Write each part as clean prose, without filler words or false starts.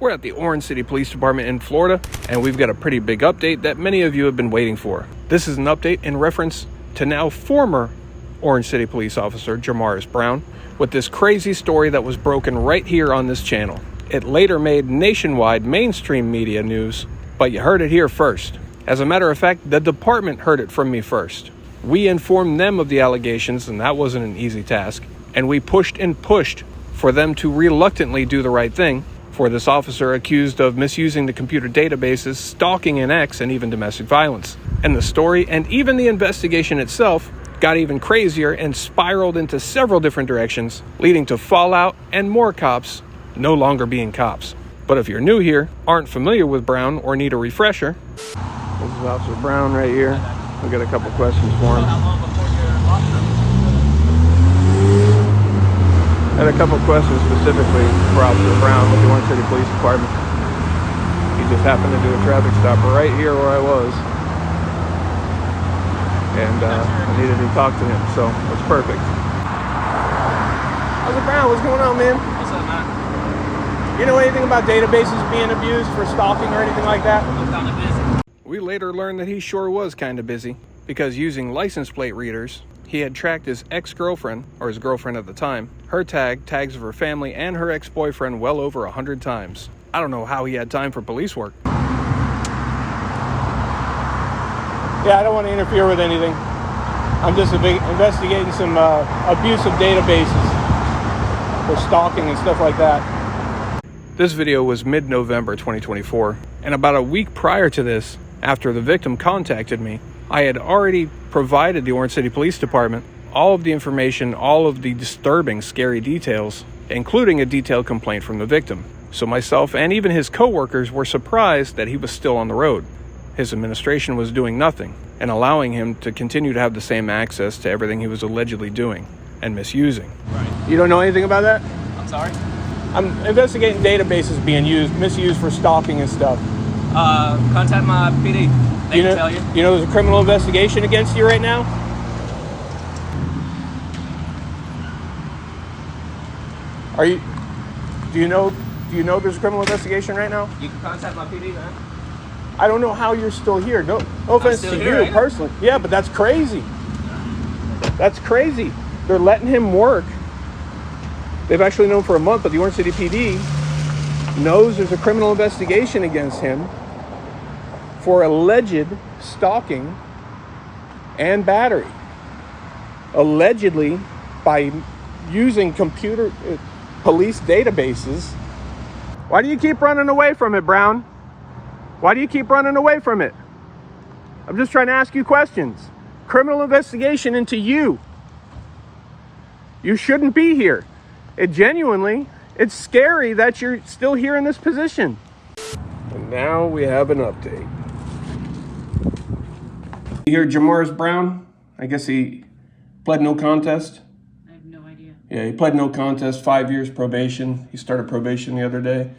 We're at the Orange City Police Department in Florida, and we've got a pretty big update that many of you have been waiting for. This is an update in reference to now former Orange City Police Officer Jarmarus Brown with this crazy story that was broken right here on this channel. It later made nationwide mainstream media news, but you heard it here first. As a matter of fact, the department heard it from me first. We informed them of the allegations, and that wasn't an easy task, and we pushed and pushed for them to reluctantly do the right thing for this officer accused of misusing the computer databases, stalking an ex, and even domestic violence. And the story and even the investigation itself got even crazier and spiraled into several different directions, leading to fallout and more cops no longer being cops. But if you're new here, aren't familiar with Brown, or need a refresher, this is Officer Brown right here. We've got a couple questions for him. I had a couple questions specifically for Officer Brown with the Orange City Police Department. He just happened to do a traffic stop right here where I was. And I needed to talk to him, so it's perfect. Officer Brown, what's going on, man? What's up, man? You know anything about databases being abused for stalking or anything like that? I'm kind of busy. We later learned that he sure was kind of busy, because using license plate readers, he had tracked his ex-girlfriend, or his girlfriend at the time, her tags of her family, and her ex-boyfriend well over 100 times. I don't know how he had time for police work. Yeah, I don't want to interfere with anything. I'm just investigating some abuse of databases for stalking and stuff like that. This video was mid-November 2024, and about a week prior to this, after the victim contacted me, I had already provided the Orange City Police Department all of the information, all of the disturbing, scary details, including a detailed complaint from the victim. So myself and even his co-workers were surprised that he was still on the road. His administration was doing nothing and allowing him to continue to have the same access to everything he was allegedly doing and misusing. Right. You don't know anything about that? I'm sorry? I'm investigating databases being misused for stalking and stuff. Contact my PD. They can tell you. You know there's a criminal investigation against you right now? Do you know there's a criminal investigation right now? You can contact my PD, man. I don't know how you're still here. No offense to you right? personally. Yeah, but that's crazy. That's crazy. They're letting him work. They've actually known for a month, but the Orange City PD knows there's a criminal investigation against him for alleged stalking and battery. Allegedly by using computer police databases. Why do you keep running away from it, Brown? Why do you keep running away from it? I'm just trying to ask you questions. Criminal investigation into you. You shouldn't be here. It's scary that you're still here in this position. And now we have an update. You hear Jarmarus Brown? I guess he pled no contest. I have no idea. Yeah, he pled no contest, 5 years probation. He started probation the other day.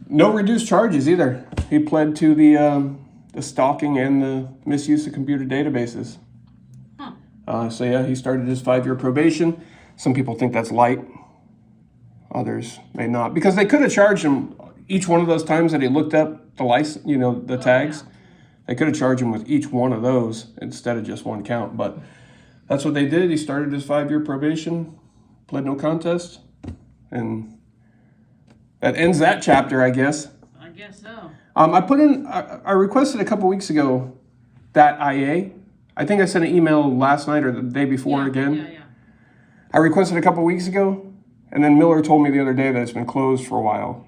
No reduced charges either. He pled to the stalking and the misuse of computer databases. Huh. So yeah, he started his 5-year probation. Some people think that's light. Others may not, because they could have charged him each one of those times that he looked up the license, the tags. Yeah. They could have charged him with each one of those instead of just one count. But that's what they did. He started his 5-year probation, pled no contest, and that ends that chapter, I guess. I guess so. I requested a couple weeks ago that IA. I think I sent an email last night or the day before again. Yeah. I requested a couple weeks ago, and then Miller told me the other day that it's been closed for a while.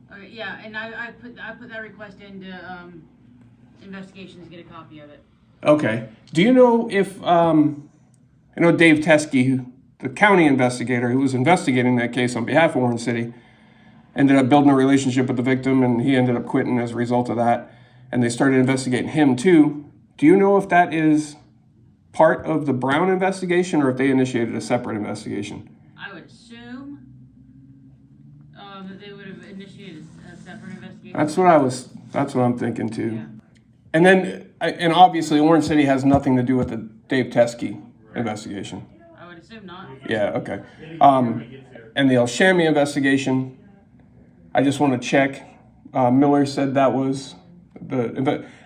Okay, yeah, and I put that request into investigations to get a copy of it. Okay. Do you know if Dave Teske, the county investigator who was investigating that case on behalf of Orange City, ended up building a relationship with the victim, and he ended up quitting as a result of that, and they started investigating him too. Do you know if that is part of the Brown investigation or if they initiated a separate investigation? I would assume that they would have initiated a separate investigation. That's what I'm thinking too. Yeah. And then, and obviously Orange City has nothing to do with the Dave Teske investigation. I would assume not. Yeah, okay. And the Elshami investigation, I just want to check. Miller said that was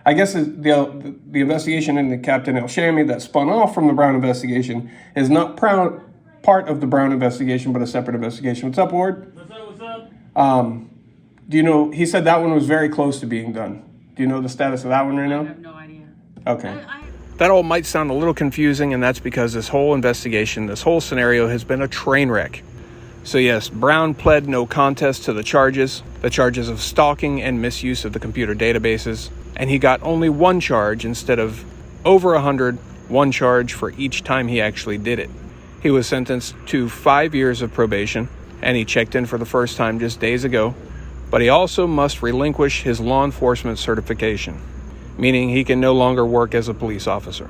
I guess the investigation into Captain Elshami that spun off from the Brown investigation is not part of the Brown investigation, but a separate investigation. What's up, Ward? What's up? Do you know, he said that one was very close to being done. Do you know the status of that one right now? I have no idea. Okay. That all might sound a little confusing, and that's because this whole investigation, this whole scenario has been a train wreck. So yes, Brown pled no contest to the charges of stalking and misuse of the computer databases, and he got only one charge instead of over 100, one charge for each time he actually did it. He was sentenced to 5 years of probation, and he checked in for the first time just days ago, but he also must relinquish his law enforcement certification, meaning he can no longer work as a police officer.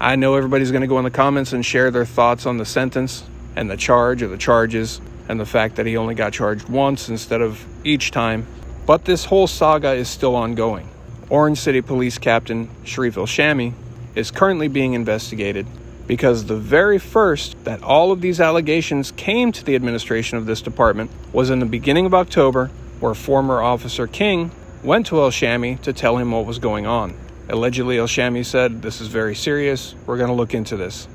I know everybody's going to go in the comments and share their thoughts on the sentence and the charge or the charges and the fact that he only got charged once instead of each time. But this whole saga is still ongoing. Orange City Police Captain Sherif Elshami is currently being investigated because the very first that all of these allegations came to the administration of this department was in the beginning of October, where former Officer King went to Elshami to tell him what was going on. Allegedly, Elshami said, "This is very serious, we're going to look into this."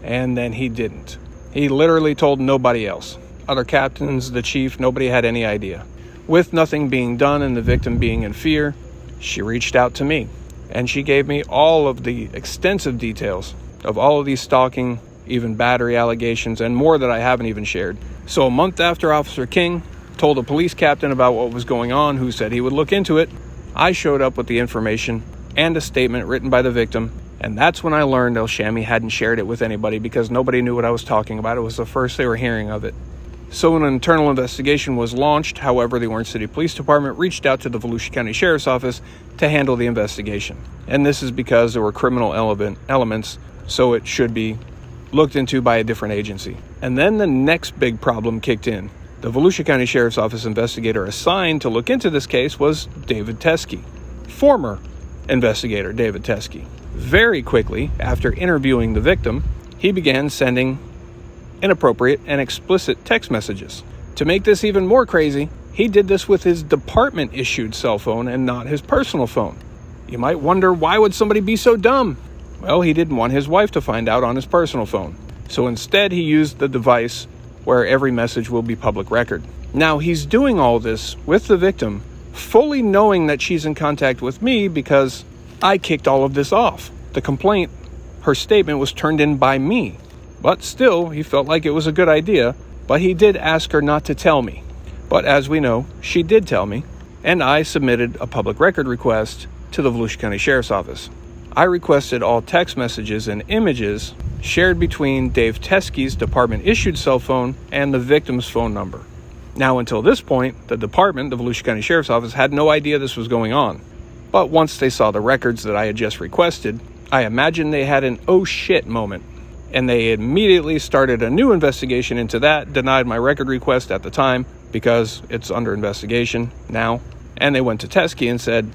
And then he didn't. He literally told nobody else. Other captains, the chief, nobody had any idea. With nothing being done and the victim being in fear, she reached out to me, and she gave me all of the extensive details of all of these stalking, even battery allegations, and more that I haven't even shared. So a month after Officer King told a police captain about what was going on, who said he would look into it, I showed up with the information and a statement written by the victim, and that's when I learned Elshami hadn't shared it with anybody because nobody knew what I was talking about. It was the first they were hearing of it. So an internal investigation was launched. However, the Orange City Police Department reached out to the Volusia County Sheriffs Office to handle the investigation. And this is because there were criminal elements, so it should be looked into by a different agency. And then the next big problem kicked in. The Volusia County Sheriff's Office investigator assigned to look into this case was Dave Teske, former investigator Dave Teske. Very quickly, after interviewing the victim, he began sending inappropriate and explicit text messages. To make this even more crazy, he did this with his department-issued cell phone and not his personal phone. You might wonder, why would somebody be so dumb? Well, he didn't want his wife to find out on his personal phone. So instead, he used the device where every message will be public record. Now, he's doing all this with the victim, fully knowing that she's in contact with me because I kicked all of this off. The complaint, her statement, was turned in by me. But still, he felt like it was a good idea, but he did ask her not to tell me. But as we know, she did tell me, and I submitted a public record request to the Volusia County Sheriff's Office. I requested all text messages and images shared between Dave Teske's department-issued cell phone and the victim's phone number. Now, until this point, the department, the Volusia County Sheriff's Office, had no idea this was going on. But once they saw the records that I had just requested, I imagine they had an oh shit moment. And they immediately started a new investigation into that, denied my record request at the time because it's under investigation now. And they went to Teske and said,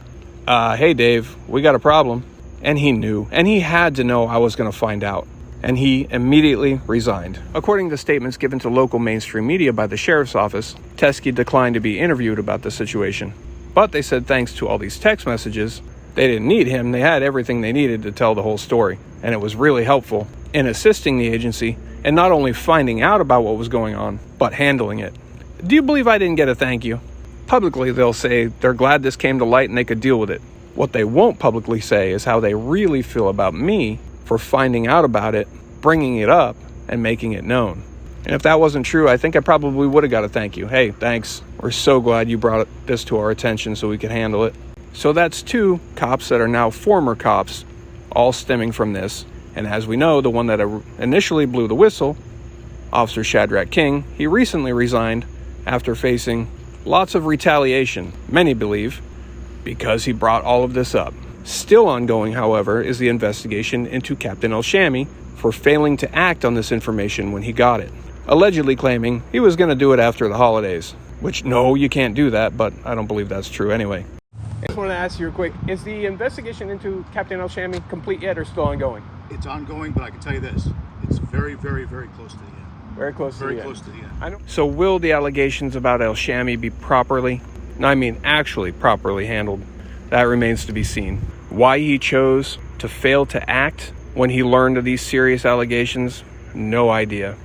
hey Dave, we got a problem. And he knew, and he had to know I was going to find out. And he immediately resigned. According to statements given to local mainstream media by the Sheriff's Office, Teske declined to be interviewed about the situation. But they said thanks to all these text messages, they didn't need him. They had everything they needed to tell the whole story. And it was really helpful in assisting the agency and not only finding out about what was going on, but handling it. Do you believe I didn't get a thank you? Publicly, they'll say they're glad this came to light and they could deal with it. What they won't publicly say is how they really feel about me for finding out about it, bringing it up, and making it known. And if that wasn't true, I think I probably would have got a thank you. Hey, thanks. We're so glad you brought this to our attention so we could handle it. So that's two cops that are now former cops, all stemming from this. And as we know, the one that initially blew the whistle, Officer Shadrach King, he recently resigned after facing lots of retaliation, many believe, because he brought all of this up. Still ongoing, however, is the investigation into Captain Elshami for failing to act on this information when he got it, allegedly claiming he was going to do it after the holidays, which, no, you can't do that, but I don't believe that's true anyway. I just want to ask you real quick, is the investigation into Captain Elshami complete yet or still ongoing? It's ongoing, but I can tell you this, it's very, very, very close to the end. Very close to the end. Very close to the end. I know. So will the allegations about Elshami be actually properly handled? That remains to be seen. Why he chose to fail to act when he learned of these serious allegations, no idea.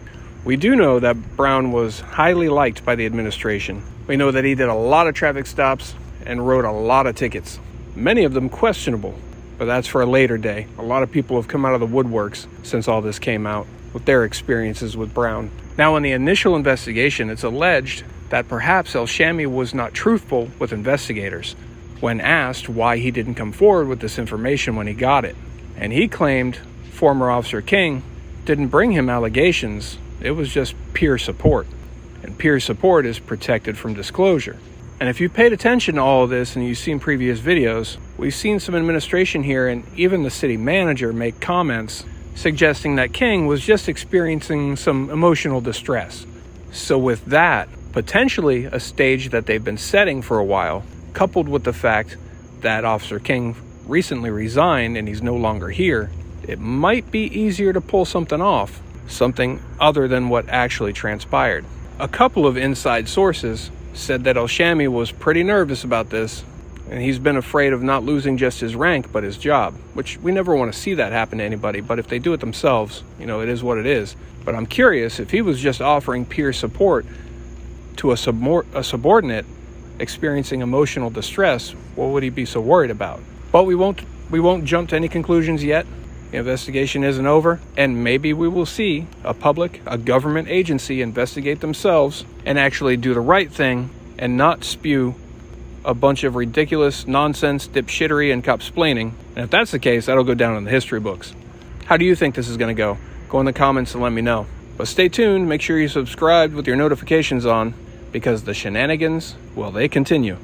We do know that Brown was highly liked by the administration. We know that he did a lot of traffic stops and wrote a lot of tickets. Many of them questionable, but that's for a later day. A lot of people have come out of the woodworks since all this came out with their experiences with Brown. Now, in the initial investigation, it's alleged that perhaps Elshami was not truthful with investigators when asked why he didn't come forward with this information when he got it. And he claimed former Officer King didn't bring him allegations. It was just peer support. And peer support is protected from disclosure. And if you paid attention to all of this and you've seen previous videos, we've seen some administration here and even the city manager make comments suggesting that King was just experiencing some emotional distress. So with that, potentially a stage that they've been setting for a while, coupled with the fact that Officer King recently resigned and he's no longer here, it might be easier to pull something off, something other than what actually transpired. A couple of inside sources said that Elshami was pretty nervous about this, and he's been afraid of not losing just his rank but his job, which we never want to see that happen to anybody, but if they do it themselves, it is what it is. But I'm curious, if he was just offering peer support to a subordinate experiencing emotional distress, what would he be so worried about? But we won't jump to any conclusions yet. The investigation isn't over, and maybe we will see a government agency investigate themselves and actually do the right thing and not spew a bunch of ridiculous nonsense, dipshittery, and cop-splaining. And if that's the case, that'll go down in the history books. How do you think this is going to go? Go in the comments and let me know. But stay tuned, make sure you subscribe with your notifications on, because the shenanigans, well, they continue.